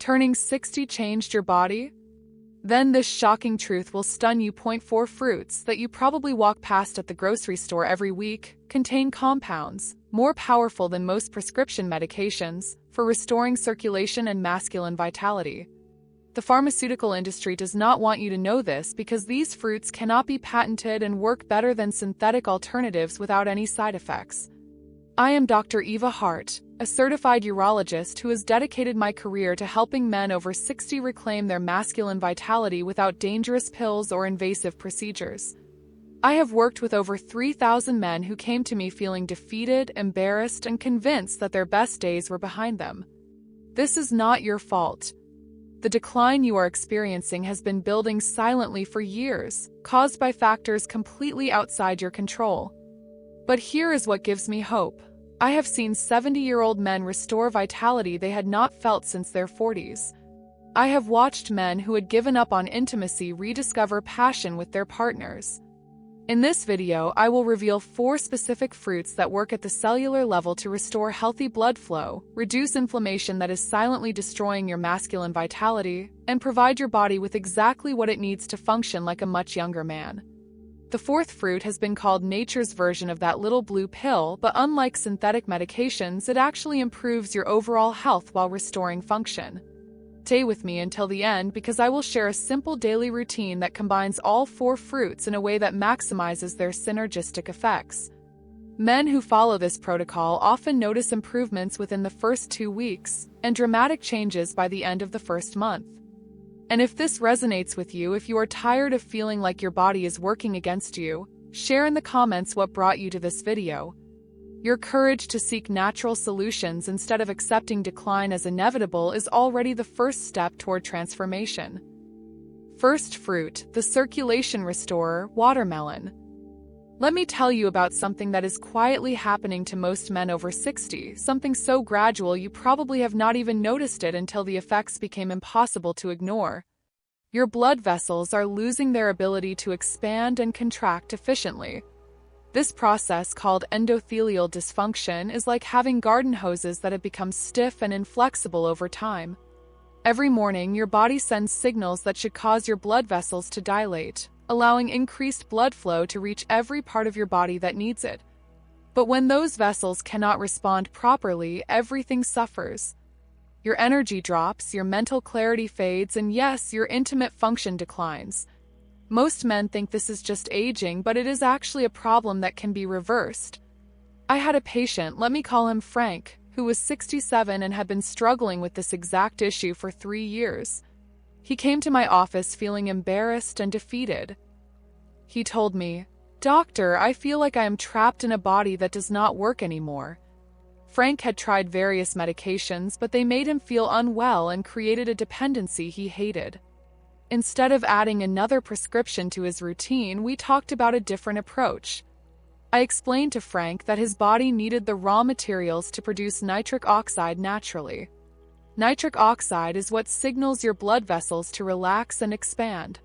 Turning 60 changed your body? Then this shocking truth will stun you. 4 fruits that you probably walk past at the grocery store every week contain compounds more powerful than most prescription medications for restoring circulation and masculine vitality. The pharmaceutical industry does not want you to know this because these fruits cannot be patented and work better than synthetic alternatives without any side effects. I am Dr. Eva Hart, a certified urologist who has dedicated my career to helping men over 60 reclaim their masculine vitality without dangerous pills or invasive procedures. I have worked with over 3,000 men who came to me feeling defeated, embarrassed, and convinced that their best days were behind them. This is not your fault. The decline you are experiencing has been building silently for years, caused by factors completely outside your control. But here is what gives me hope. I have seen 70-year-old men restore vitality they had not felt since their 40s. I have watched men who had given up on intimacy rediscover passion with their partners. In this video, I will reveal 4 specific fruits that work at the cellular level to restore healthy blood flow, reduce inflammation that is silently destroying your masculine vitality, and provide your body with exactly what it needs to function like a much younger man. The 4th fruit has been called nature's version of that little blue pill, but unlike synthetic medications, it actually improves your overall health while restoring function. Stay with me until the end because I will share a simple daily routine that combines all 4 fruits in a way that maximizes their synergistic effects. Men who follow this protocol often notice improvements within the first 2 weeks and dramatic changes by the end of the first month. And if this resonates with you, if you are tired of feeling like your body is working against you, share in the comments what brought you to this video. Your courage to seek natural solutions instead of accepting decline as inevitable is already the first step toward transformation. First fruit, the circulation restorer, watermelon. Let me tell you about something that is quietly happening to most men over 60, something so gradual you probably have not even noticed it until the effects became impossible to ignore. Your blood vessels are losing their ability to expand and contract efficiently. This process, called endothelial dysfunction, is like having garden hoses that have become stiff and inflexible over time. Every morning, your body sends signals that should cause your blood vessels to dilate, allowing increased blood flow to reach every part of your body that needs it. But when those vessels cannot respond properly, everything suffers. Your energy drops, your mental clarity fades, and yes, your intimate function declines. Most men think this is just aging, but it is actually a problem that can be reversed. I had a patient, let me call him Frank, who was 67 and had been struggling with this exact issue for 3 years. He came to my office feeling embarrassed and defeated. He told me, "Doctor, I feel like I am trapped in a body that does not work anymore." Frank had tried various medications, but they made him feel unwell and created a dependency he hated. Instead of adding another prescription to his routine, we talked about a different approach. I explained to Frank that his body needed the raw materials to produce nitric oxide naturally. Nitric oxide is what signals your blood vessels to relax and expand.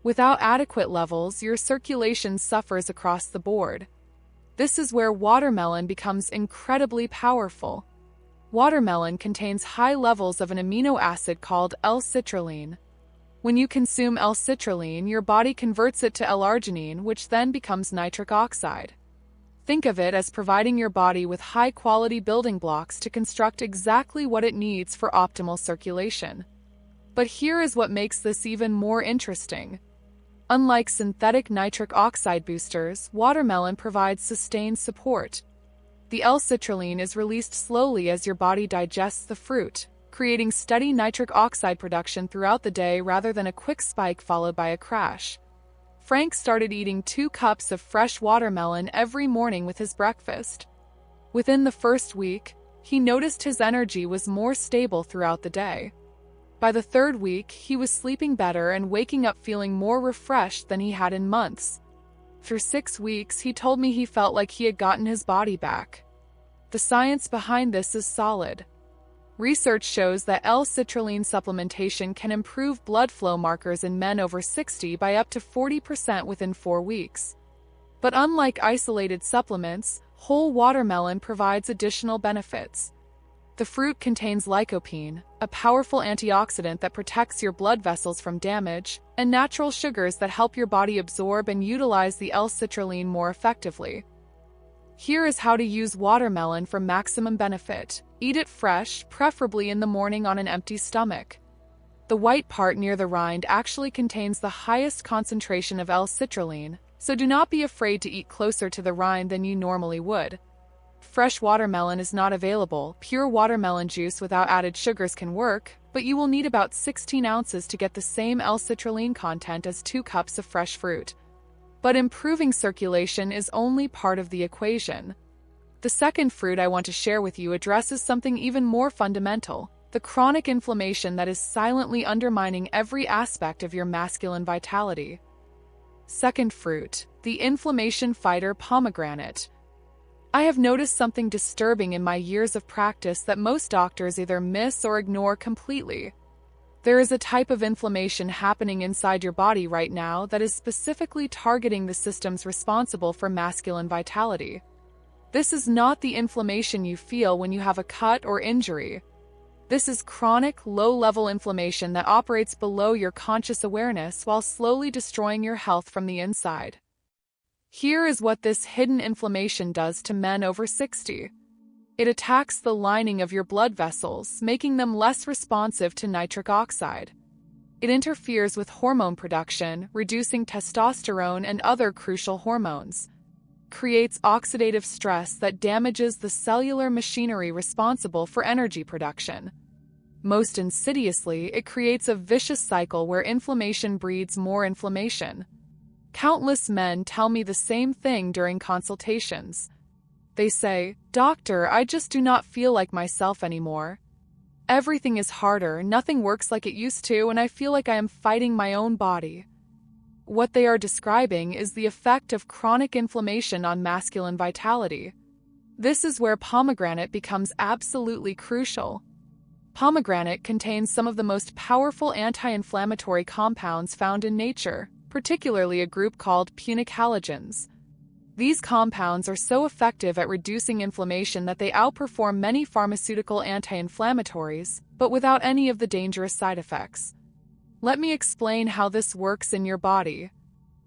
Without adequate levels, your circulation suffers across the board. This is where watermelon becomes incredibly powerful. Watermelon contains high levels of an amino acid called L-citrulline. When you consume L-citrulline, your body converts it to L-arginine, which then becomes nitric oxide. Think of it as providing your body with high-quality building blocks to construct exactly what it needs for optimal circulation. But here is what makes this even more interesting. Unlike synthetic nitric oxide boosters, watermelon provides sustained support. The L-citrulline is released slowly as your body digests the fruit, creating steady nitric oxide production throughout the day rather than a quick spike followed by a crash. Frank started eating 2 cups of fresh watermelon every morning with his breakfast. Within the first week, he noticed his energy was more stable throughout the day. By the 3rd week, he was sleeping better and waking up feeling more refreshed than he had in months. For 6 weeks, he told me he felt like he had gotten his body back. The science behind this is solid. Research shows that L-citrulline supplementation can improve blood flow markers in men over 60 by up to 40% within 4 weeks. But unlike isolated supplements, whole watermelon provides additional benefits. The fruit contains lycopene, a powerful antioxidant that protects your blood vessels from damage, and natural sugars that help your body absorb and utilize the L-citrulline more effectively. Here is how to use watermelon for maximum benefit. Eat it fresh, preferably in the morning on an empty stomach. The white part near the rind actually contains the highest concentration of L-citrulline, so do not be afraid to eat closer to the rind than you normally would. Fresh watermelon is not available. Pure watermelon juice without added sugars can work, but you will need about 16 ounces to get the same L-citrulline content as 2 cups of fresh fruit. But improving circulation is only part of the equation. The second fruit I want to share with you addresses something even more fundamental: the chronic inflammation that is silently undermining every aspect of your masculine vitality. Second fruit, the inflammation fighter pomegranate. I have noticed something disturbing in my years of practice that most doctors either miss or ignore completely. There is a type of inflammation happening inside your body right now that is specifically targeting the systems responsible for masculine vitality. This is not the inflammation you feel when you have a cut or injury. This is chronic, low-level inflammation that operates below your conscious awareness while slowly destroying your health from the inside. Here is what this hidden inflammation does to men over 60. It attacks the lining of your blood vessels, making them less responsive to nitric oxide. It interferes with hormone production, reducing testosterone and other crucial hormones. Creates oxidative stress that damages the cellular machinery responsible for energy production. Most insidiously, it creates a vicious cycle where inflammation breeds more inflammation. Countless men tell me the same thing during consultations. They say, "Doctor, I just do not feel like myself anymore. Everything is harder, nothing works like it used to, and I feel like I am fighting my own body." What they are describing is the effect of chronic inflammation on masculine vitality. This is where pomegranate becomes absolutely crucial. Pomegranate contains some of the most powerful anti-inflammatory compounds found in nature, particularly a group called punicalagins. These compounds are so effective at reducing inflammation that they outperform many pharmaceutical anti-inflammatories, but without any of the dangerous side effects. Let me explain how this works in your body.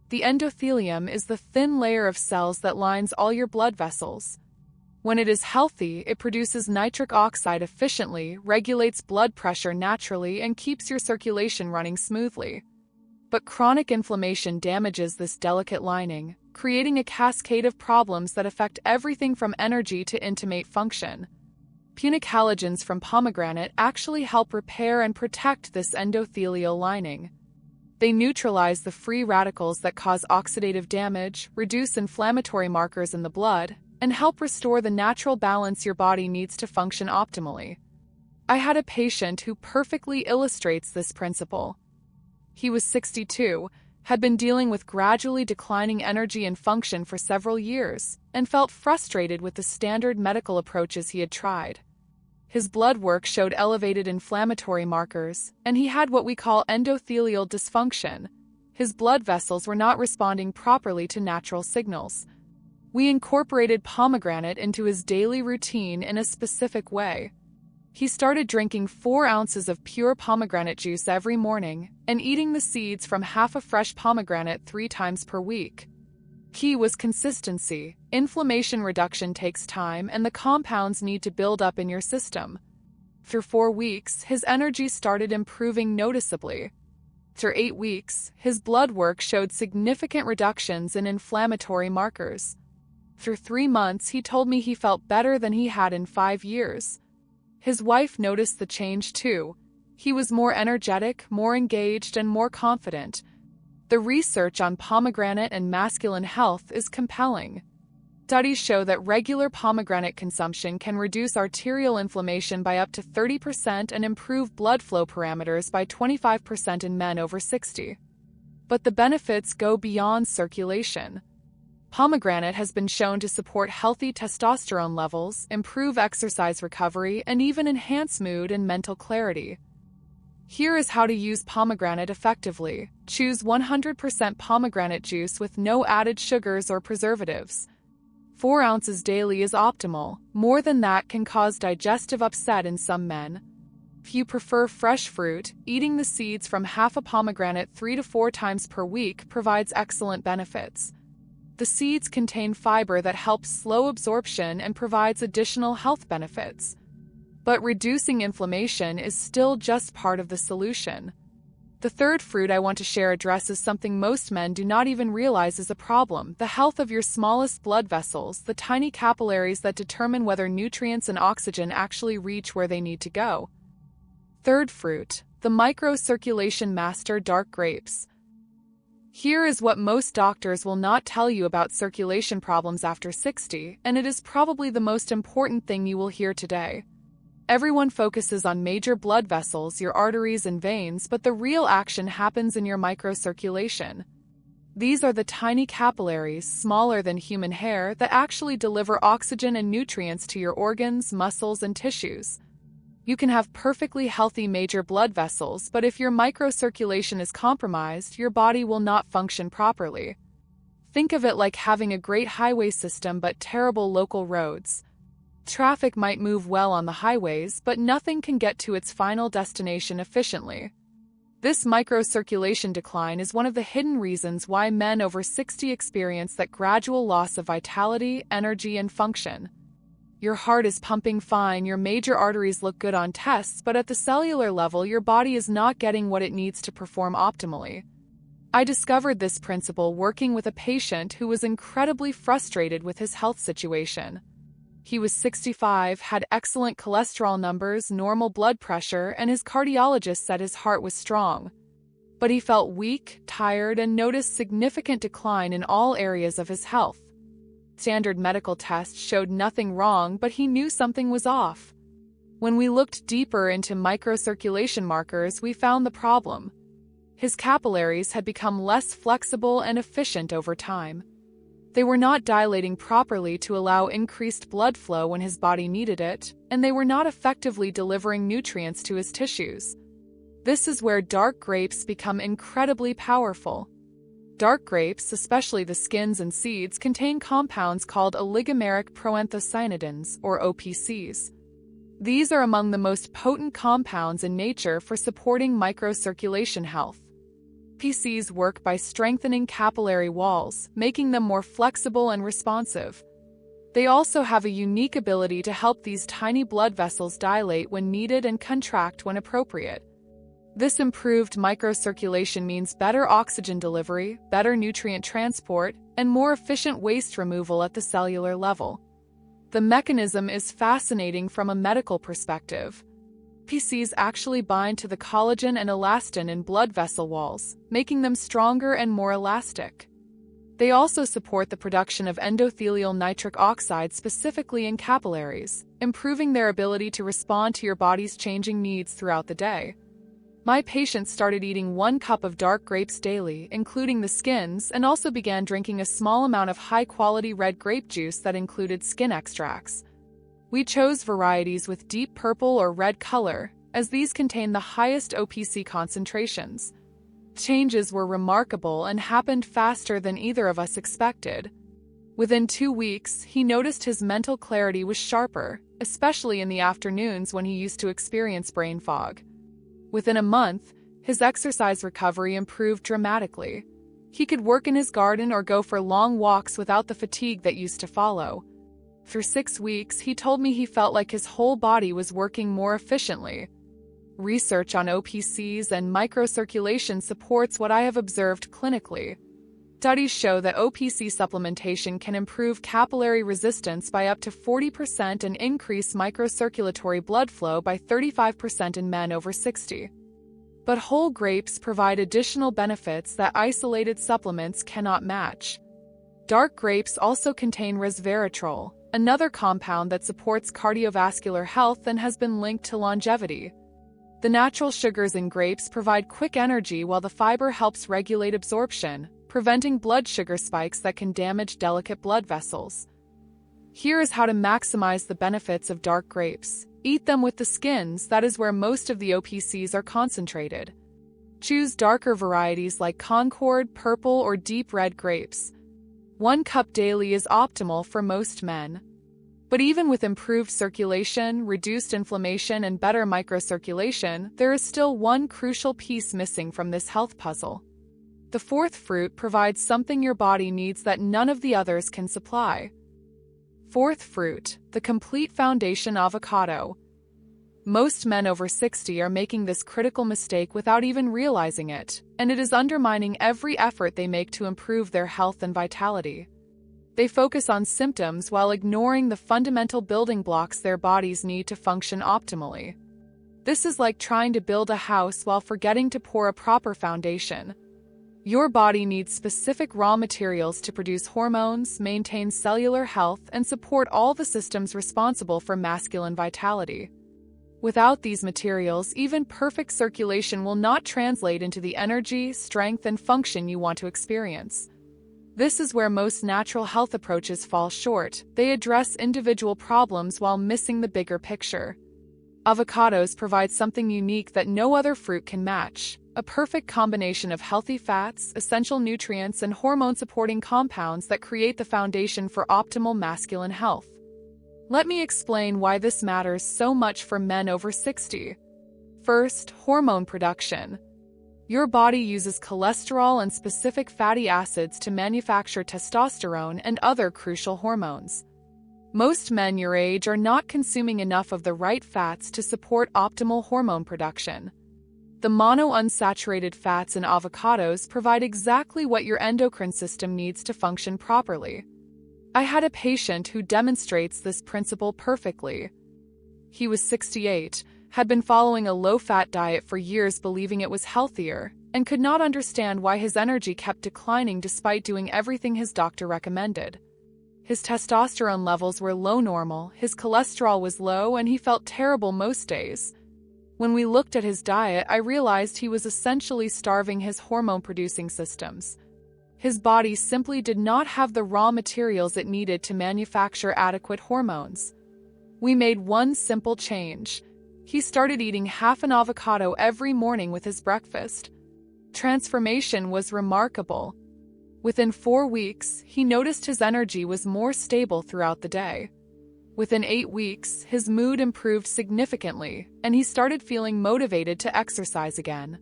The endothelium is the thin layer of cells that lines all your blood vessels. When it is healthy, it produces nitric oxide efficiently, regulates blood pressure naturally, and keeps your circulation running smoothly. But chronic inflammation damages this delicate lining, creating a cascade of problems that affect everything from energy to intimate function. Punicalagins from pomegranate actually help repair and protect this endothelial lining. They neutralize the free radicals that cause oxidative damage, reduce inflammatory markers in the blood, and help restore the natural balance your body needs to function optimally. I had a patient who perfectly illustrates this principle. He was 62, had been dealing with gradually declining energy and function for several years, and felt frustrated with the standard medical approaches he had tried. His blood work showed elevated inflammatory markers, and he had what we call endothelial dysfunction. His blood vessels were not responding properly to natural signals. We incorporated pomegranate into his daily routine in a specific way. He started drinking 4 ounces of pure pomegranate juice every morning and eating the seeds from half a fresh pomegranate 3 times per week. Key was consistency. Inflammation reduction takes time, and the compounds need to build up in your system. Through 4 weeks, his energy started improving noticeably. Through 8 weeks, his blood work showed significant reductions in inflammatory markers. Through 3 months, he told me he felt better than he had in 5 years. His wife noticed the change too. He was more energetic, more engaged, and more confident. The research on pomegranate and masculine health is compelling. Studies show that regular pomegranate consumption can reduce arterial inflammation by up to 30% and improve blood flow parameters by 25% in men over 60. But the benefits go beyond circulation. Pomegranate has been shown to support healthy testosterone levels, improve exercise recovery, and even enhance mood and mental clarity. Here is how to use pomegranate effectively. Choose 100% pomegranate juice with no added sugars or preservatives. 4 ounces daily is optimal. More than that can cause digestive upset in some men. If you prefer fresh fruit, eating the seeds from half a pomegranate 3 to 4 times per week provides excellent benefits. The seeds contain fiber that helps slow absorption and provides additional health benefits. But reducing inflammation is still just part of the solution. The third fruit I want to share addresses something most men do not even realize is a problem: the health of your smallest blood vessels, the tiny capillaries that determine whether nutrients and oxygen actually reach where they need to go. Third fruit, the microcirculation master dark grapes. Here is what most doctors will not tell you about circulation problems after 60, and it is probably the most important thing you will hear today. Everyone focuses on major blood vessels, your arteries and veins, but the real action happens in your microcirculation. These are the tiny capillaries, smaller than human hair, that actually deliver oxygen and nutrients to your organs, muscles, and tissues. You can have perfectly healthy major blood vessels, but if your microcirculation is compromised, your body will not function properly. Think of it like having a great highway system but terrible local roads. Traffic might move well on the highways, but nothing can get to its final destination efficiently. This microcirculation decline is one of the hidden reasons why men over 60 experience that gradual loss of vitality, energy, and function. Your heart is pumping fine, your major arteries look good on tests, but at the cellular level, your body is not getting what it needs to perform optimally. I discovered this principle working with a patient who was incredibly frustrated with his health situation. He was 65, had excellent cholesterol numbers, normal blood pressure, and his cardiologist said his heart was strong. But he felt weak, tired, and noticed significant decline in all areas of his health. Standard medical tests showed nothing wrong, but he knew something was off. When we looked deeper into microcirculation markers, we found the problem. His capillaries had become less flexible and efficient over time. They were not dilating properly to allow increased blood flow when his body needed it, and they were not effectively delivering nutrients to his tissues. This is where dark grapes become incredibly powerful. Dark grapes, especially the skins and seeds, contain compounds called oligomeric proanthocyanidins, or OPCs. These are among the most potent compounds in nature for supporting microcirculation health. OPCs work by strengthening capillary walls, making them more flexible and responsive. They also have a unique ability to help these tiny blood vessels dilate when needed and contract when appropriate. This improved microcirculation means better oxygen delivery, better nutrient transport, and more efficient waste removal at the cellular level. The mechanism is fascinating from a medical perspective. OPCs actually bind to the collagen and elastin in blood vessel walls, making them stronger and more elastic. They also support the production of endothelial nitric oxide specifically in capillaries, improving their ability to respond to your body's changing needs throughout the day. My patient started eating 1 cup of dark grapes daily, including the skins, and also began drinking a small amount of high-quality red grape juice that included skin extracts. We chose varieties with deep purple or red color, as these contain the highest OPC concentrations. Changes were remarkable and happened faster than either of us expected. Within 2 weeks, he noticed his mental clarity was sharper, especially in the afternoons when he used to experience brain fog. Within a month, his exercise recovery improved dramatically. He could work in his garden or go for long walks without the fatigue that used to follow. For 6 weeks, he told me he felt like his whole body was working more efficiently. Research on OPCs and microcirculation supports what I have observed clinically. Studies show that OPC supplementation can improve capillary resistance by up to 40% and increase microcirculatory blood flow by 35% in men over 60. But whole grapes provide additional benefits that isolated supplements cannot match. Dark grapes also contain resveratrol, another compound that supports cardiovascular health and has been linked to longevity. The natural sugars in grapes provide quick energy while the fiber helps regulate absorption, preventing blood sugar spikes that can damage delicate blood vessels. Here is how to maximize the benefits of dark grapes. Eat them with the skins, that is where most of the OPCs are concentrated. Choose darker varieties like Concord, purple, or deep red grapes. 1 cup daily is optimal for most men. But even with improved circulation, reduced inflammation, and better microcirculation, there is still one crucial piece missing from this health puzzle. The 4th fruit provides something your body needs that none of the others can supply. 4th fruit, the complete foundation avocado. Most men over 60 are making this critical mistake without even realizing it, and it is undermining every effort they make to improve their health and vitality. They focus on symptoms while ignoring the fundamental building blocks their bodies need to function optimally. This is like trying to build a house while forgetting to pour a proper foundation. Your body needs specific raw materials to produce hormones, maintain cellular health, and support all the systems responsible for masculine vitality. Without these materials, even perfect circulation will not translate into the energy, strength, and function you want to experience. This is where most natural health approaches fall short. They address individual problems while missing the bigger picture. Avocados provide something unique that no other fruit can match: a perfect combination of healthy fats, essential nutrients, and hormone-supporting compounds that create the foundation for optimal masculine health. Let me explain why this matters so much for men over 60. First, hormone production. Your body uses cholesterol and specific fatty acids to manufacture testosterone and other crucial hormones. Most men your age are not consuming enough of the right fats to support optimal hormone production. The monounsaturated fats in avocados provide exactly what your endocrine system needs to function properly. I had a patient who demonstrates this principle perfectly. He was 68, had been following a low-fat diet for years believing it was healthier, and could not understand why his energy kept declining despite doing everything his doctor recommended. His testosterone levels were low normal, his cholesterol was low, and he felt terrible most days. When we looked at his diet, I realized he was essentially starving his hormone-producing systems. His body simply did not have the raw materials it needed to manufacture adequate hormones. We made one simple change. He started eating half an avocado every morning with his breakfast. Transformation was remarkable. Within 4 weeks, he noticed his energy was more stable throughout the day. Within 8 weeks, his mood improved significantly, and he started feeling motivated to exercise again.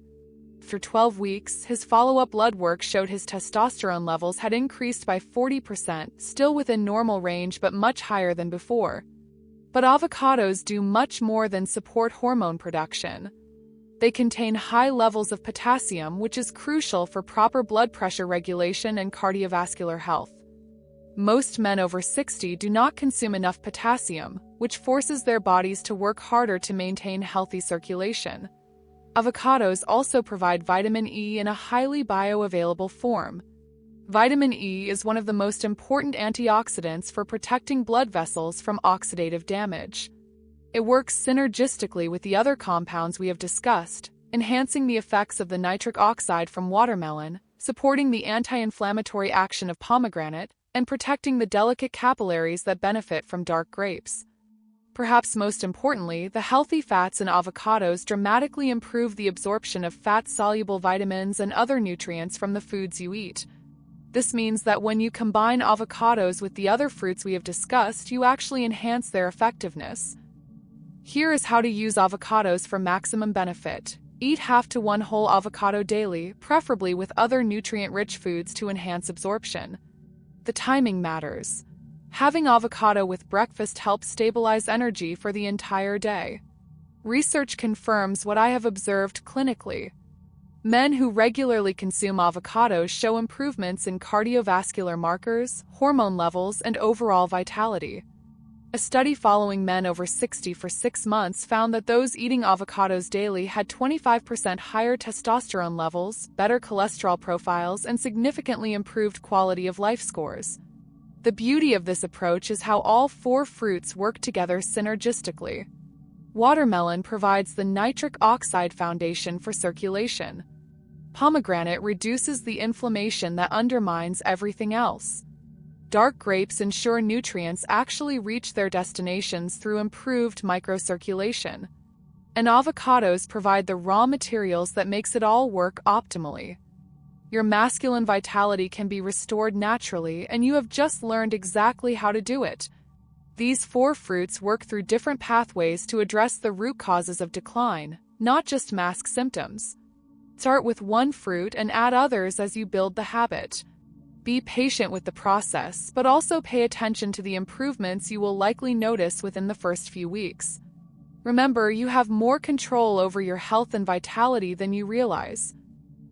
After 12 weeks, his follow-up blood work showed his testosterone levels had increased by 40%, still within normal range but much higher than before. But avocados do much more than support hormone production. They contain high levels of potassium, which is crucial for proper blood pressure regulation and cardiovascular health. Most men over 60 do not consume enough potassium, which forces their bodies to work harder to maintain healthy circulation. Avocados also provide vitamin E in a highly bioavailable form. Vitamin E is one of the most important antioxidants for protecting blood vessels from oxidative damage. It works synergistically with the other compounds we have discussed, enhancing the effects of the nitric oxide from watermelon, supporting the anti-inflammatory action of pomegranate, and protecting the delicate capillaries that benefit from dark grapes. Perhaps most importantly, the healthy fats in avocados dramatically improve the absorption of fat-soluble vitamins and other nutrients from the foods you eat. This means that when you combine avocados with the other fruits we have discussed, you actually enhance their effectiveness. Here is how to use avocados for maximum benefit. Eat half to 1 whole avocado daily, preferably with other nutrient-rich foods to enhance absorption. The timing matters. Having avocado with breakfast helps stabilize energy for the entire day. Research confirms what I have observed clinically. Men who regularly consume avocados show improvements in cardiovascular markers, hormone levels, and overall vitality. A study following men over 60 for 6 months found that those eating avocados daily had 25% higher testosterone levels, better cholesterol profiles, and significantly improved quality of life scores. The beauty of this approach is how all 4 fruits work together synergistically. Watermelon provides the nitric oxide foundation for circulation. Pomegranate reduces the inflammation that undermines everything else. Dark grapes ensure nutrients actually reach their destinations through improved microcirculation. And avocados provide the raw materials that makes it all work optimally. Your masculine vitality can be restored naturally, and you have just learned exactly how to do it. These 4 fruits work through different pathways to address the root causes of decline, not just mask symptoms. Start with one fruit and add others as you build the habit. Be patient with the process, but also pay attention to the improvements you will likely notice within the first few weeks. Remember, you have more control over your health and vitality than you realize.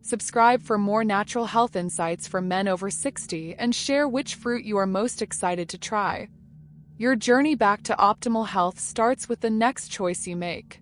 Subscribe for more natural health insights for men over 60 and share which fruit you are most excited to try. Your journey back to optimal health starts with the next choice you make.